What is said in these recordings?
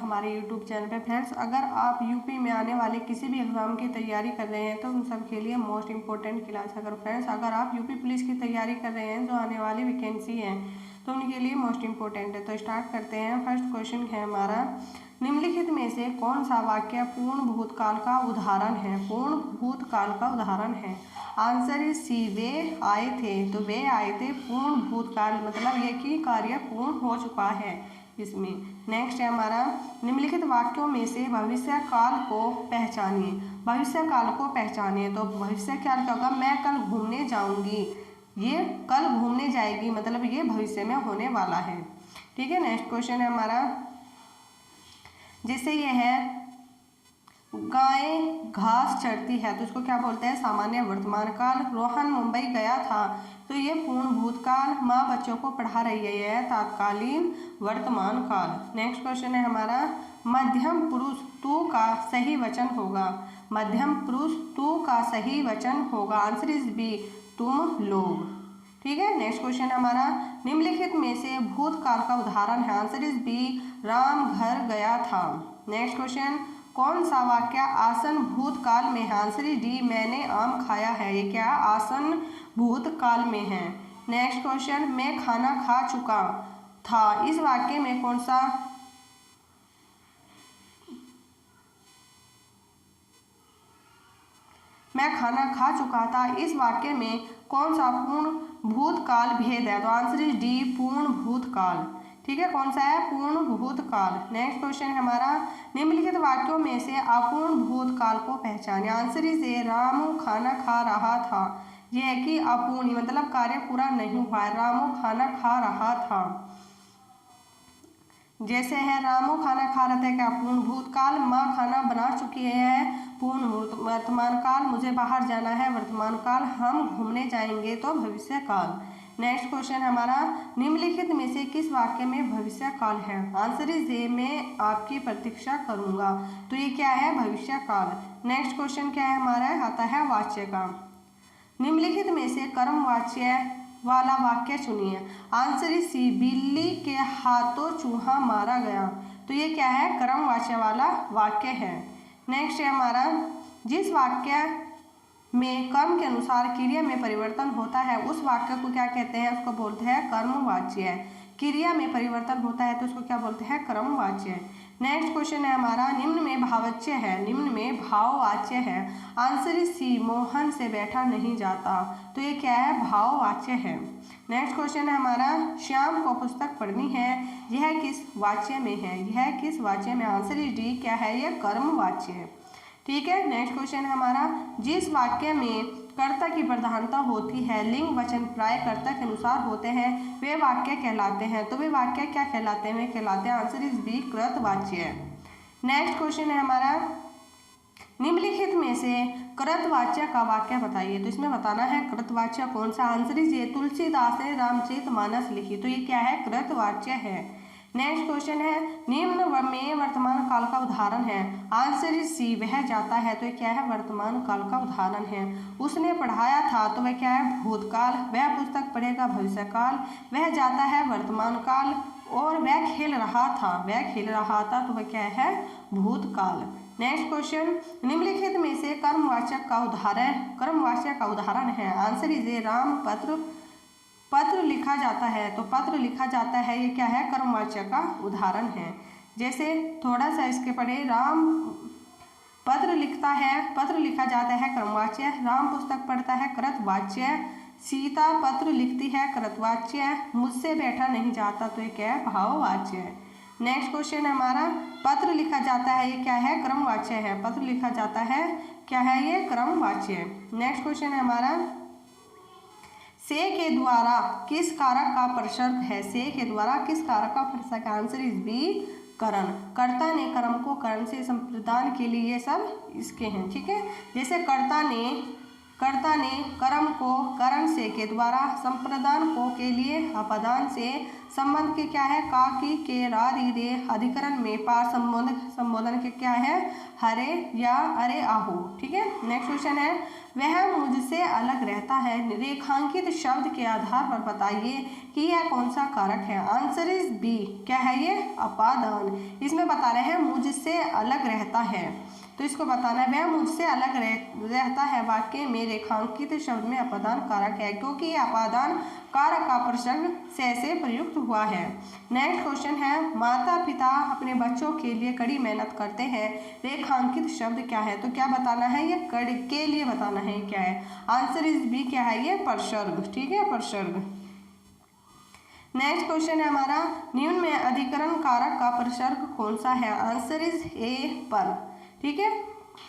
हमारे YouTube channel पे। Friends, अगर आप यूपी में आने वाले किसी भी एग्ज़ाम की तैयारी कर रहे हैं तो उन सब के लिए मोस्ट इंपॉर्टेंट क्लास है। अगर आप यूपी पुलिस की तैयारी कर रहे हैं जो आने वाली वैकेंसी है तो उनके लिए मोस्ट इंपॉर्टेंट है। तो स्टार्ट करते हैं। फर्स्ट क्वेश्चन है हमारा, निम्नलिखित में से कौन सा वाक्य पूर्ण भूतकाल का उदाहरण है? पूर्ण भूतकाल का उदाहरण है। आंसर इज सी, वे आए थे। तो वे आए थे पूर्ण भूतकाल, मतलब ये कि कार्य पूर्ण हो चुका है इसमें। नेक्स्ट है हमारा, निम्नलिखित वाक्यों में से भविष्य काल को पहचानिए। भविष्य काल को पहचानिए, तो भविष्य काल क्या होगा? मैं कल घूमने जाऊंगी, ये कल घूमने जाएगी, मतलब ये भविष्य में होने वाला है। ठीक है। नेक्स्ट क्वेश्चन है हमारा, जैसे ये है गाय घास चरती है, तो इसको क्या बोलते हैं? सामान्य वर्तमान काल। रोहन मुंबई गया था, तो ये पूर्ण भूतकाल। माँ बच्चों को पढ़ा रही है, यह तात्कालीन वर्तमान काल। नेक्स्ट क्वेश्चन है हमारा, मध्यम पुरुष तू का सही वचन होगा। मध्यम पुरुष तू का सही वचन होगा। आंसर इज बी, तुम लोग। ठीक है। नेक्स्ट क्वेश्चन हमारा, निम्नलिखित में से भूतकाल का उदाहरण है। आंसर इज बी, राम घर गया था। नेक्स्ट क्वेश्चन, कौन सा वाक्य आसन भूतकाल में है? आंसर इज डी, मैंने आम खाया है। ये क्या आसन भूतकाल में है। नेक्स्ट क्वेश्चन, मैं खाना खा चुका था, इस वाक्य में कौन सा मैं खाना खा चुका था, इस वाक्य में कौन सा पूर्ण भूतकाल भेद है? तो आंसर इज डी, पूर्ण भूतकाल। ठीक है। कौन सा है? पूर्ण भूतकाल। नेक्स्ट क्वेश्चन है हमारा, निम्नलिखित वाक्यों में से अपूर्ण भूतकाल को पहचानिए। आंसर इज ए, रामू खाना खा रहा था। यह है कि अपूर्ण, मतलब कार्य पूरा नहीं हुआ है। रामू खाना खा रहा था, जैसे है रामू खाना खा रहा था, क्या पूर्ण भूतकाल। माँ खाना बना चुकी है, पूर्ण वर्तमान काल। मुझे बाहर जाना है, वर्तमान काल। हम घूमने जाएंगे, तो भविष्य काल। नेक्स्ट क्वेश्चन हमारा, निम्नलिखित में से किस वाक्य में भविष्य काल है? आंसर इज ए, मैं आपकी प्रतीक्षा करूंगा। तो ये क्या है? भविष्य काल। नेक्स्ट क्वेश्चन क्या है हमारा? आता है वाच्य का। निम्नलिखित में से कर्मवाच्य वाला वाक्य चुनिए। आंसर इज सी, बिल्ली के हाथों चूहा मारा गया। तो ये क्या है? कर्मवाच्य वाला वाक्य है। नेक्स्ट है हमारा, जिस वाक्य में कर्म के अनुसार क्रिया में परिवर्तन होता है उस वाक्य को क्या कहते हैं? उसको बोलते हैं कर्मवाच्य। क्रिया में परिवर्तन होता है तो उसको क्या बोलते हैं? कर्मवाच्य। नेक्स्ट क्वेश्चन है हमारा, निम्न में भाववाच्य है, निम्न में भाववाच्य है। आंसर इज सी, मोहन से बैठा नहीं जाता। तो ये क्या है? भाववाच्य है। नेक्स्ट क्वेश्चन है हमारा, श्याम को पुस्तक पढ़नी है, यह किस वाच्य में है? यह किस वाच्य में? आंसर इज डी, क्या है? यह कर्मवाच्य है। ठीक है। नेक्स्ट क्वेश्चन है हमारा, जिस वाक्य में कर्ता की प्रधानता होती है, लिंग वचन प्राय कर्ता के अनुसार होते हैं, वे वाक्य कहलाते हैं। तो वे वाक्य क्या कहलाते हैं? वे कहलाते हैं, आंसर इज बी, कृतवाच्य। नेक्स्ट क्वेश्चन है हमारा, निम्नलिखित में से कृतवाच्य का वाक्य बताइए। तो इसमें बताना है कृतवाच्य कौन सा। आंसर इज ये, तुलसीदास ने रामचरितमानस लिखी। तो ये क्या है? कृतवाच्य है। नेक्स्ट क्वेश्चन है, निम्न में वर्तमान काल का उदाहरण है। आंसर इज सी, वह जाता है। तो ये क्या है? वर्तमान काल का उदाहरण है। उसने पढ़ाया था, तो वह क्या है? भूतकाल। वह पुस्तक पढ़ेगा, भविष्य काल। वह जाता है, वर्तमान काल। और वह खेल रहा था, वह खेल रहा था, तो वह क्या है? भूतकाल। नेक्स्ट क्वेश्चन, निम्नलिखित में से कर्मवाचक का उदाहरण है। आंसर इज ए, राम पत्र लिखा जाता है। तो पत्र लिखा जाता है, ये क्या है? कर्मवाच्य का उदाहरण है। जैसे थोड़ा सा इसके पढ़े, राम पत्र लिखता है, पत्र लिखा जाता है, कर्मवाच्य। राम पुस्तक पढ़ता है, कृतवाच्य। सीता पत्र लिखती है, कृतवाच्य। मुझसे बैठा नहीं जाता, तो ये क्या है? भाववाच्य। नेक्स्ट क्वेश्चन हमारा, पत्र लिखा जाता है, ये क्या है? कर्मवाच्य है। पत्र लिखा जाता है, क्या है? ये कर्मवाच्य। नेक्स्ट क्वेश्चन है हमारा, से के द्वारा किस कारक का प्रसर्ग है? से के द्वारा किस कारक का प्रसर्ग? आंसर इज बी, करण। कर्ता ने कर्म को करण से संप्रदान के लिए, ये सब इसके हैं। ठीक है। जैसे कर्ता ने कर्म को करण से के द्वारा, संप्रदान को के लिए, अपदान से, संबंध के क्या है, का, की, के, रा, री, रे। अधिकरण में पार संबोधन के क्या है, हरे या अरे आहू। ठीक है। नेक्स्ट क्वेश्चन है, वह मुझसे अलग रहता है। रेखांकित शब्द के आधार पर बताइए कि यह कौन सा कारक है। Answer is B. क्या है ये, अपादान। इसमें बता रहे हैं मुझसे अलग रहता है, तो इसको बताना है वह मुझसे अलग रहता है वाक्य में रेखांकित शब्द में अपादान कारक है, क्योंकि यह अपादान कारक का प्रसंग से प्रयुक्त हुआ है। नेक्स्ट क्वेश्चन है, माता पिता अपने बच्चों के लिए कड़ी मेहनत करते हैं। रेखांकित शब्द क्या है, तो क्या बताना है, ये कड़ी के लिए बताना है क्या है। Answer is B. क्या है ये, परसर्ग। ठीक है, परसर्ग। नेक्स्ट क्वेश्चन है हमारा, निम्न में अधिकरण कारक का प्रसर्ग कौन सा है। आंसर इज ए, पर। ठीक है,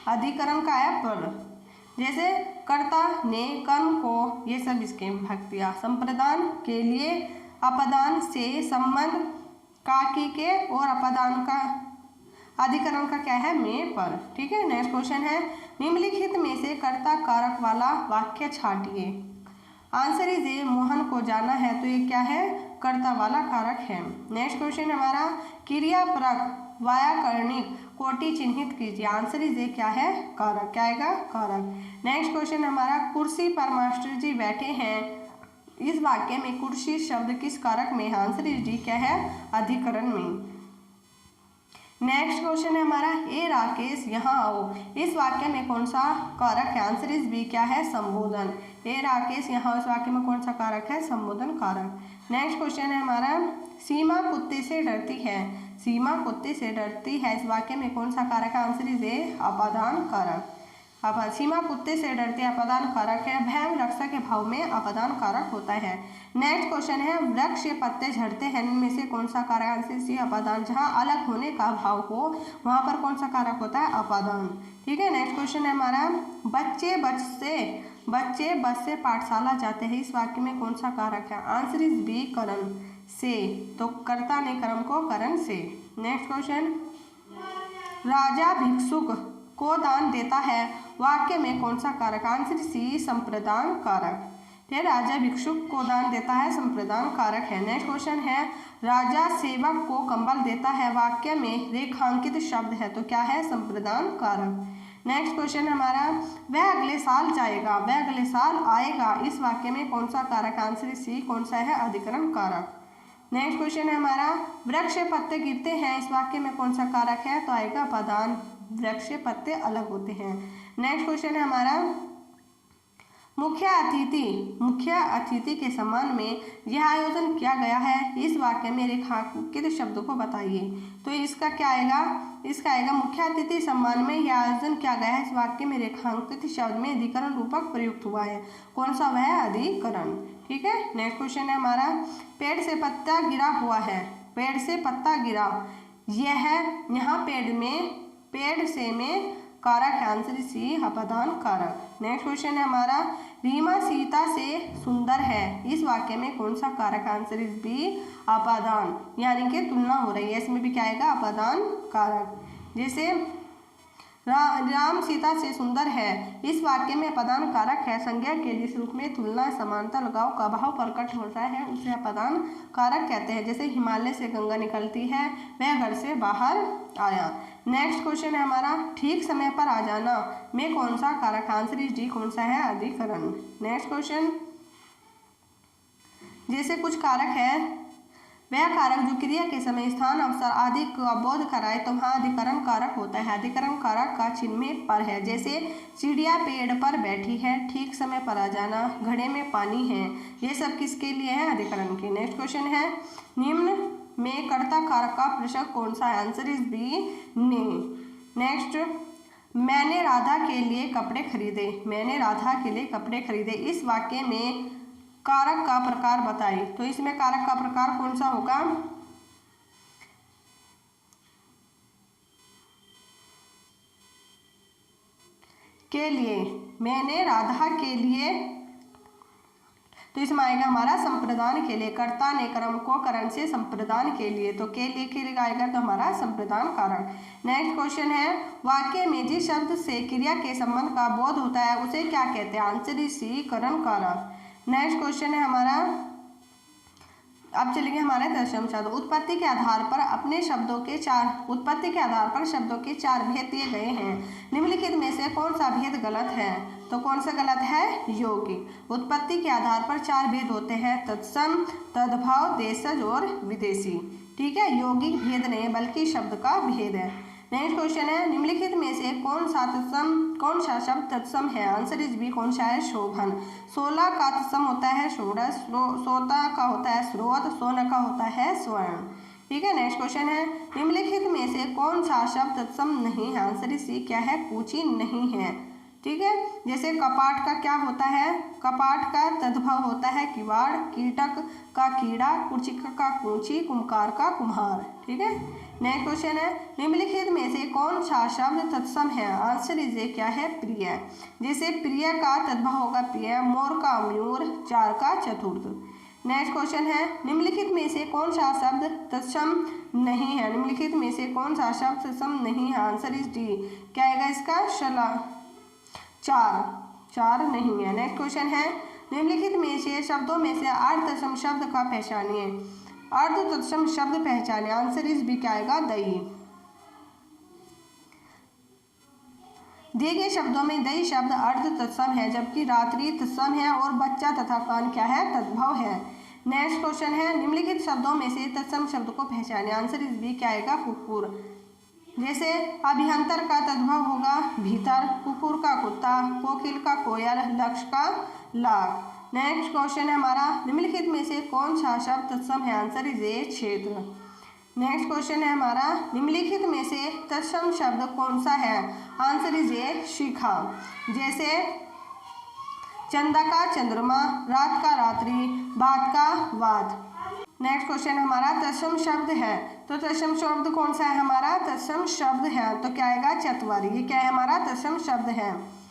अधिकरण का है पर। जैसे कर्ता ने, कर्म को, ये सब इसके विभक्तियां। संप्रदान के लिए अपदान से, संबंध का, की, के, और अपदान का अधिकरण का क्या है, में, पर। ठीक है। नेक्स्ट क्वेश्चन है, निम्नलिखित में से कर्ता कारक वाला वाक्य छांटिए। आंसर इज ए, मोहन को जाना है, तो ये क्या है, कर्ता वाला कारक है। नेक्स्ट क्वेश्चन हमारा, क्रियापरक व्याकरणिक कोटि चिन्हित कीजिए। आंसर इज ए, क्या है, कारक। क्या आएगा, कारक। नेक्स्ट क्वेश्चन हमारा, कुर्सी पर मास्टर जी बैठे हैं। इस वाक्य में कुर्सी शब्द किस कारक में है। Answer is D. क्या है, अधिकरण में। नेक्स्ट क्वेश्चन है हमारा, ए राकेश यहाँ आओ। इस वाक्य में कौन सा कारक है। Answer is B. क्या है, संबोधन। ए राकेश यहाँ, इस वाक्य में कौन सा कारक है, संबोधन कारक। नेक्स्ट क्वेश्चन है हमारा, सीमा कुत्ते से डरती है। सीमा कुत्ते से डरती है, इस वाक्य में कौन सा कारक है। आंसर इज ए, अपादान कारक। अब सीमा कुत्ते से डरते हैं, अपदान कारक है। भय रक्षा के भाव में अपदान कारक होता है। नेक्स्ट क्वेश्चन है, वृक्ष के पत्ते झड़ते हैं, इनमें से कौन सा कारक। आंसर सी, अपादान। जहाँ अलग होने का भाव हो वहाँ पर कौन सा कारक होता है, अपादान। ठीक है। नेक्स्ट क्वेश्चन है हमारा, बच्चे बस से पाठशाला जाते हैं। इस वाक्य में कौन सा कारक है। आंसर इज बी, करण से। तो कर्ता ने कर्म को करण से। नेक्स्ट क्वेश्चन, राजा भिक्षुक को दान देता है। वाक्य में कौन सा कारक। आंसर सी, संप्रदान कारक। राजा भिक्षुक को दान देता है, संप्रदान कारक है। नेक्स्ट क्वेश्चन है, राजा सेवक को कंबल देता है। वाक्य में रेखांकित शब्द है, तो क्या है, संप्रदान कारक। नेक्स्ट क्वेश्चन हमारा, वह अगले साल जाएगा, वह अगले साल आएगा। इस वाक्य में कौन सा कारक। आंसर सी, कौन सा है, अधिकरण कारक। नेक्स्ट क्वेश्चन है हमारा, वृक्ष से पत्ते गिरते हैं। इस वाक्य में कौन सा कारक है, तो आएगा अपादान। वृक्ष से पत्ते अलग होते हैं। नेक्स्ट क्वेश्चन है हमारा, मुख्य अतिथि के सम्मान में यह आयोजन किया गया है। इस वाक्य में रेखांकित शब्द को बताइए। तो इसका क्या आएगा, इसका आएगा मुख्य अतिथि सम्मान में यह आयोजन किया गया है। इस वाक्य में रेखांकित शब्द में अधिकरण रूपक प्रयुक्त हुआ है। कौन सा वह, अधिकरण। ठीक है। नेक्स्ट क्वेश्चन है हमारा, पेड़ से पत्ता गिरा हुआ है। पेड़ से पत्ता गिरा, यह यहाँ पेड़ से में कारक है। आंसर सी, अपदान कारक। नेक्स्ट क्वेश्चन है हमारा, रीमा सीता से सुंदर है। इस वाक्य में कौन सा कारक। आंसर इज बी, अपादान। यानी कि तुलना हो रही है, इसमें भी क्या आएगा, अपादान कारक। जैसे राम सीता से सुंदर है, इस वाक्य में अपदान कारक है। संज्ञा के जिस रूप में तुलना, समानता, लगाव का भाव प्रकट होता है उसे अपदान कारक कहते हैं। जैसे हिमालय से गंगा निकलती है, वह घर से बाहर आया। नेक्स्ट क्वेश्चन है हमारा, ठीक समय पर आ जाना में कौन सा कारक। आंसर इज डी, कौन सा है, अधिकरण। नेक्स्ट क्वेश्चन, जैसे कुछ कारक है, वह कारक जो क्रिया के समय, स्थान, अवसर आदि का बोध कराए, तो वहाँ अधिकरण कारक होता है। अधिकरण कारक का चिन्ह पर है। जैसे चिड़िया पेड़ पर बैठी है, ठीक समय पर आ जाना, घड़े में पानी है, ये सब किसके लिए है, अधिकरण के। नेक्स्ट क्वेश्चन है, निम्न में कर्ता कारक का प्रसंग कौन सा है। आंसर इज बी, ने। नेक्स्ट, मैंने राधा के लिए कपड़े खरीदे। मैंने राधा के लिए कपड़े खरीदे, इस वाक्य में कारक का प्रकार बताइए। तो इसमें कारक का प्रकार कौन सा होगा, के लिए। मैंने राधा के लिए, तो इसमें आएगा हमारा संप्रदान के लिए। कर्ता ने कर्म को करण से, संप्रदान के लिए, तो के लिए के आएगा तो हमारा संप्रदान कारक। नेक्स्ट क्वेश्चन है, वाक्य में जिस शब्द से क्रिया के संबंध का बोध होता है उसे क्या कहते हैं। आंसर इज सी, करण कारक। नेक्स्ट क्वेश्चन है हमारा, अब चलेंगे हमारे तत्सम शब्द। उत्पत्ति के आधार पर शब्दों के चार भेद दिए गए हैं। निम्नलिखित में से कौन सा भेद गलत है? तो कौन सा गलत है? यौगिक। उत्पत्ति के आधार पर चार भेद होते हैं, तत्सम, तद्भव, देशज और विदेशी। ठीक है, यौगिक भेद नहीं बल्कि शब्द का भेद है। नेक्स्ट क्वेश्चन है, निम्नलिखित में से कौन सा शब्द तत्सम है? Answer is B. कौन सा है? शोभन। 16 का तत्सम होता है षोडश, 16 का होता है स्रोत, 16 का होता है स्वर्ण। ठीक है, नेक्स्ट क्वेश्चन है, निम्नलिखित में से कौन सा शब्द तत्सम नहीं है? Answer is C. क्या है? कूची नहीं है। ठीक है, जैसे कपाट का क्या होता है? कपाट का तद्भव होता है किवाड़, कीटक का कीड़ा, कुर्चिक का कूची, कुम्हार का कुम्हार। ठीक है, नेक्स्ट क्वेश्चन है, निम्नलिखित में से कौन सा शब्द तत्सम है? आंसर इज ए। क्या है? प्रिय। जैसे प्रिय का तद्भव होगा प्रिय, मोर का मयूर, चार का चतुर्थ। नेक्स्ट क्वेश्चन है, निम्नलिखित में से कौन सा शब्द तत्सम नहीं है? निम्नलिखित में से कौन सा शब्द तत्सम नहीं है? Answer is D. क्या आएगा इसका? चार नहीं है। नेक्स्ट क्वेश्चन है, निम्नलिखित में से शब्दों में से अर्ध तत्सम शब्द का पहचानिए। अर्ध तत्सम शब्द पहचानिए। Answer is B. क्या आएगा? दही। दिए गए शब्दों में दही शब्द अर्ध तत्सम है, जबकि रात्रि तत्सम है और बच्चा तथा कान क्या है? तद्भव है। नेक्स्ट क्वेश्चन है, निम्नलिखित शब्दों में से तत्सम शब्द को पहचानिए। Answer is B. क्या आएगा? कुकुर। जैसे अभियंतर का तद्भव होगा भीतर, कुकुर का कुत्ता, कोकिल का कोयल, लक्ष्य का लाख। नेक्स्ट क्वेश्चन है हमारा, निम्नलिखित में से कौन सा शब्द तत्सम है? Answer is A. क्षेत्र। नेक्स्ट क्वेश्चन है हमारा, निम्नलिखित में से तत्सम शब्द कौन सा है? Answer is A. शिखा। जैसे चंदा का चंद्रमा, रात का रात्रि, बात का वात। नेक्स्ट क्वेश्चन हमारा तत्सम शब्द है, तो तत्सम शब्द कौन सा है हमारा? तत्सम शब्द है, तो क्या आएगा? चतवारी। ये क्या है हमारा? तत्सम शब्द है।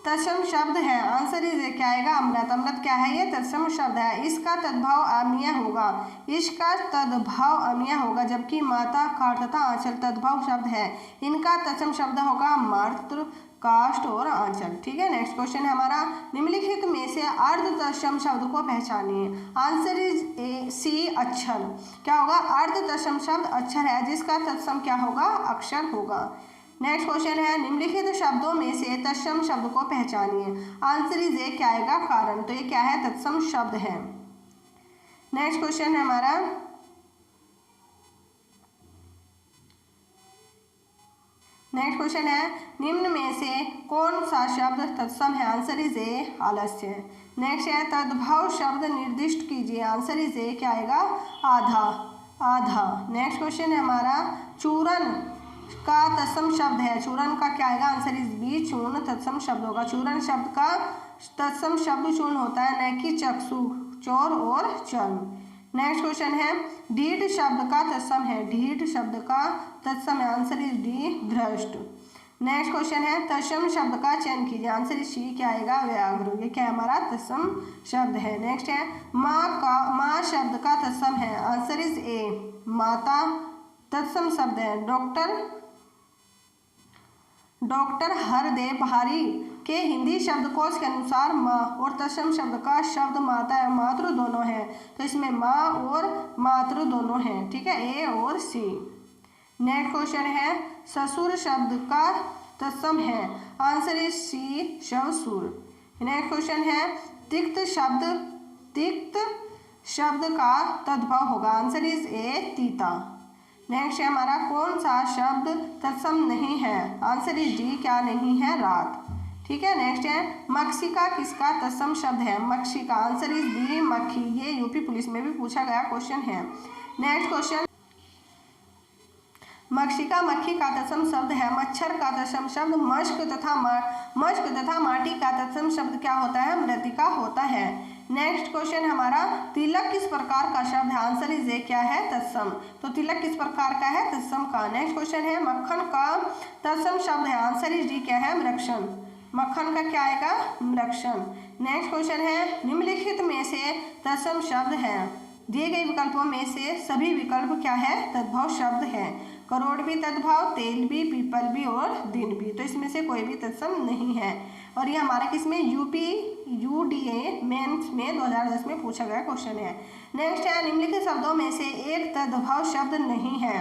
तत्सम शब्द है, आंसर इज क्या आएगा? अमृत। अमृत क्या है? ये तत्सम शब्द है। इसका तद्भव अमीय होगा, इसका तद्भव अमीय होगा, जबकि माता, काट तथा आंचल तद्भव शब्द है। इनका तत्सम शब्द होगा मातृ, काष्ठ और आंचल। ठीक है, नेक्स्ट क्वेश्चन है हमारा, निम्नलिखित में से अर्ध तत्सम शब्द को पहचानिए। आंसर इज ए। सी। अक्षर। क्या होगा? अर्ध तत्सम शब्द अक्षर है, जिसका तत्सम क्या होगा? अक्षर होगा। नेक्स्ट क्वेश्चन है, निम्नलिखित शब्दों में से तत्सम शब्द को पहचानिए। आंसर इज ए। क्या आएगा? कारण। तो ये क्या है? तत्सम शब्द है। नेक्स्ट क्वेश्चन है हमारा, नेक्स्ट क्वेश्चन है, निम्न में से कौन सा शब्द तत्सम है? आंसर इज ए। आलस्य। नेक्स्ट है, तद्भव शब्द निर्दिष्ट कीजिए। आंसर इज ए। क्या आएगा? आधा। आधा। नेक्स्ट क्वेश्चन है हमारा, चूरन का तत्सम शब्द है। चूरन का क्या आएगा? Answer is B. चूर्ण तत्सम शब्द होगा। चूरन शब्द का तत्सम शब्द चूर्ण होता है, न कि चक्षु, चोर और चर्म। नेक्स्ट क्वेश्चन है, ढीठ शब्द का तत्सम है। ढीठ शब्द का तत्सम है। Answer is D. धृष्ट। नेक्स्ट क्वेश्चन है, तत्सम शब्द का चयन कीजिए। Answer is C. क्या आएगा? व्याघ्र। ये क्या हमारा तत्सम शब्द है। नेक्स्ट है, माँ शब्द का तत्सम है। आंसर इज ए। माता तत्सम शब्द है। डॉक्टर हरदेव भारी के हिंदी शब्दकोश के अनुसार माँ और तत्सम शब्द का शब्द माता और मातृ दोनों है, तो इसमें माँ और मातृ दोनों हैं। ठीक है, ए और सी। नेक्स्ट क्वेश्चन है, ससुर शब्द का तत्सम है। Answer is C. ससुर। नेक्स्ट क्वेश्चन है, तिक्त शब्द का तद्भव होगा। Answer is A. तीता। नेक्स्ट है हमारा, कौन सा शब्द तत्सम नहीं है? Answer is D. क्या नहीं है? रात। ठीक है, नेक्स्ट है, मक्षिका किसका तत्सम शब्द है? मक्षिका। Answer is B. मक्खी। ये यूपी पुलिस में भी पूछा गया क्वेश्चन है। नेक्स्ट क्वेश्चन, मक्षिका मक्खी का तत्सम शब्द है। मच्छर का तत्सम शब्द मश्क तथा माटी का तत्सम शब्द क्या होता है? मृतिका होता है। नेक्स्ट क्वेश्चन हमारा, तिलक किस प्रकार का शब्द है? आंसर इज ए। क्या है? तत्सम। तो तिलक किस प्रकार का है? तत्सम का। नेक्स्ट क्वेश्चन है, मक्खन का तत्सम शब्द है। Answer is D. क्या है? मृक्षण। मक्खन का क्या आएगा? मृक्षण। नेक्स्ट क्वेश्चन है, निम्नलिखित में से तत्सम शब्द है। दिए गए विकल्पों में से सभी विकल्प क्या है? तद्भव शब्द है। करोड़ भी तद्भव, तेल भी, पीपल भी और दिन भी। तो इसमें से कोई भी तत्सम नहीं है। और ये हमारा किसमें UDA मेंस में 2010 में पूछा गया क्वेश्चन है। नेक्स्ट है निम्नलिखित शब्दों में से एक तद्भव शब्द नहीं है।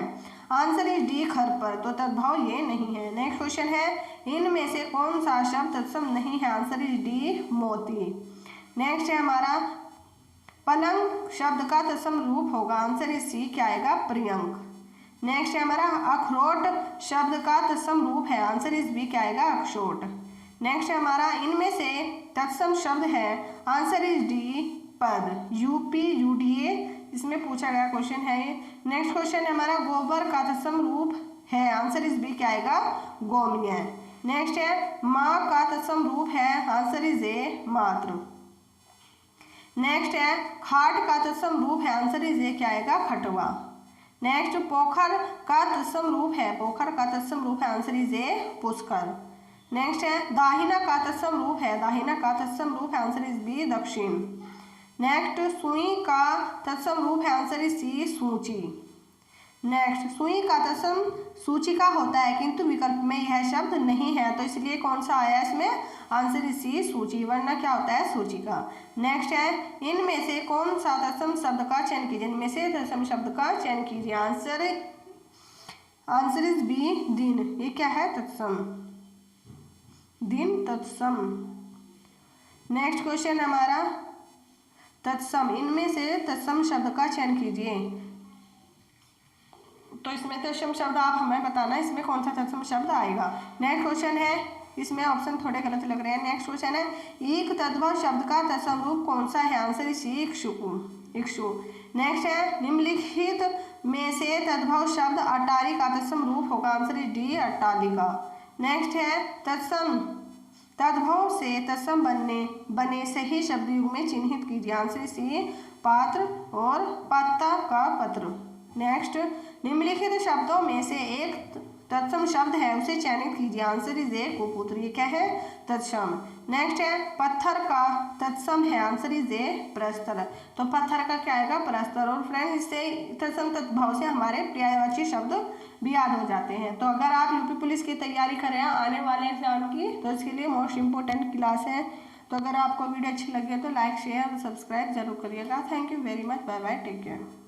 आंसर इज डी खरपर। तो तद्भव ये नहीं है। नेक्स्ट क्वेश्चन है इनमें से कौन सा शब्द तत्सम नहीं है। आंसर इज डी मोती। नेक्स्ट है हमारा पलंग शब्द का तत्सम रूप होगा। आंसर इज सी क्या आएगा प्रियंक। नेक्स्ट है हमारा अखरोट शब्द का तत्सम रूप है। आंसर इज बी क्या आएगा अक्षोट। नेक्स्ट है हमारा इनमें से तत्सम शब्द है। आंसर इज डी पद। UDA इसमें पूछा गया क्वेश्चन है ये। नेक्स्ट क्वेश्चन है हमारा गोबर का तत्सम रूप है। आंसर इज बी क्या आएगा गोमय। नेक्स्ट है माँ का तत्सम रूप है। आंसर इज ए मातृ। नेक्स्ट है खाट का तत्सम रूप है। आंसर इज ए क्या आएगा खटवा। नेक्स्ट पोखर का तत्सम रूप है। पोखर का तत्सम रूप है। Answer is A Pushkar. Next है दाहिना का तत्सम रूप है। दाहिना का तत्सम रूप है। आंसर इज बी दक्षिण। नेक्स्ट सुई का तत्सम रूप है। आंसर इज सी सूची। नेक्स्ट सुई का तत्सम सूचिका होता है किंतु विकल्प में यह शब्द नहीं है तो इसलिए कौन सा आया इसमें। आंसर इज सी सूची, वरना क्या होता है सूचिका। नेक्स्ट है इनमें से कौन सा तत्सम शब्द का चयन कीजिए। इनमें से तत्सम शब्द का चयन कीजिए। आंसर इज बी दिन। ये क्या है तत्सम, दिन तत्सम। नेक्स्ट क्वेश्चन हमारा तत्सम इनमें से तत्सम शब्द का चयन कीजिए। तो इसमें तत्सम शब्द आप हमें बताना इसमें कौन सा तत्सम शब्द आएगा। नेक्स्ट क्वेश्चन है इसमें ऑप्शन थोड़े गलत लग रहे हैं। नेक्स्ट क्वेश्चन है एक तद्भव शब्द का तत्सम रूप कौन सा है। Answer is इक्षु। नेक्स्ट है निम्नलिखित में से तद्भव शब्द अटारी का तत्सम रूप होगा। आंसर इज डी अट्टालिका। नेक्स्ट है तद्भव से तत्सम बने सही शब्द युग में चिन्हित कीजिए। आंसर सी पात्र और पत्ता का पत्र। नेक्स्ट निम्नलिखित शब्दों में से एक तत्सम शब्द है उसे चयनित कीजिए। आंसर इज ए कुपुत्र। ये क्या है तत्सम। नेक्स्ट है पत्थर का तत्सम है। आंसर इज ए प्रस्तर। तो पत्थर का क्या आएगा प्रस्तर। और फ्रेंड्स इससे तत्सम तद्भव से हमारे पर्यायवाची शब्द भी याद हो जाते हैं। तो अगर आप यूपी पुलिस की तैयारी कर रहे हैं आने वाले एग्जाम की तो इसके लिए मोस्ट इंपॉर्टेंट क्लास है। तो अगर आपको वीडियो अच्छी लगी है तो लाइक शेयर और सब्सक्राइब जरूर करिएगा। Thank you very much. Bye bye take care.